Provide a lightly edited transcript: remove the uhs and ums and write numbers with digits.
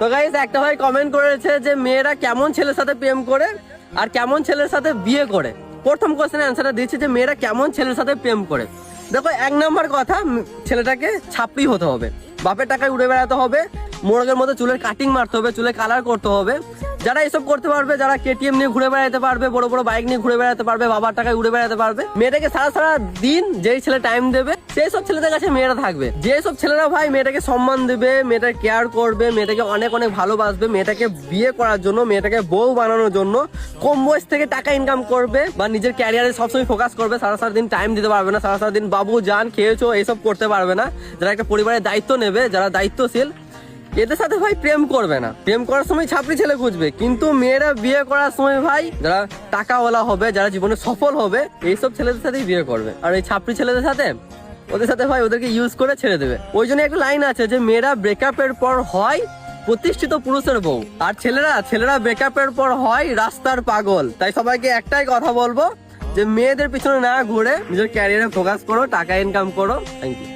তো গাইস একটা ভাই কমেন্ট করেছে যে মেয়েরা কেমন ছেলের সাথে প্রেম করে আর কেমন ছেলের সাথে বিয়ে করে। প্রথম কোশ্চেনের অ্যান্সারটা দিয়েছে যে মেয়েরা কেমন ছেলের সাথে প্রেম করে। দেখো, এক নম্বর কথা, ছেলেটাকে ছাপড়ি হতে হবে, বাপের টাকায় উড়ে বেড়াতে হবে, মোড়কের মতো চুলের কাটিং মারতে হবে, চুলে কালার করতে হবে। যারা এসব করতে পারবে, যারা কেটিএম নিয়ে ঘুরে বেড়াতে পারবে, বড় বড় বাইক নিয়ে ঘুরে বেড়াতে পারবে, বাবার টাকায় উড়ে বেড়াতে পারবে, মেয়েটাকে সারা সারা দিন যেই ছেলে টাইম দেবে সেই সব ছেলেদের কাছে মেয়েরা থাকবে। যেসব ছেলেরা ভাই মেয়েটাকে সম্মান দেবে, মেয়েটাকে কেয়ার করবে, মেয়েটাকে অনেক অনেক ভালোবাসবে, মেয়েটাকে বিয়ে করার জন্য, মেয়েটাকে বউ বানানোর জন্য কম বয়স থেকে টাকা ইনকাম করবে বা নিজের ক্যারিয়ারে সবসময় ফোকাস করবে, সারা সারা দিন টাইম দিতে পারবে না, সারা সারা দিন বাবু জান খেয়েছো এইসব করতে পারবে না, যারা একটা পরিবারের দায়িত্ব নেবে, যারা দায়িত্বশীল, এদের সাথে ভাই প্রেম করবে না। প্রেম করার সময় ছাপড়ি ছেলে খুঁজবে, কিন্তু মেয়েরা বিয়ে করার সময় ভাই যারা টাকাওয়ালা হবে, যারা জীবনে সফল হবে, এইসব ছেলেদের সাথেই বিয়ে করবে। আর এই ছাপড়ি ছেলেদের সাথে, ওদের সাথে ভাই ওদেরকে ইউজ করে ছেড়ে দেবে। ওই জন্য একটা লাইন আছে যে মেয়েরা ব্রেকআপের পর হয় প্রতিষ্ঠিত পুরুষের বউ, আর ছেলেরা ব্রেকআপের পর হয় রাস্তার পাগল। তাই সবাইকে একটাই কথা বলবো যে মেয়েদের পিছনে না ঘুরে নিজের ক্যারিয়ারে ফোকাস করো, টাকা ইনকাম করো। Thank you.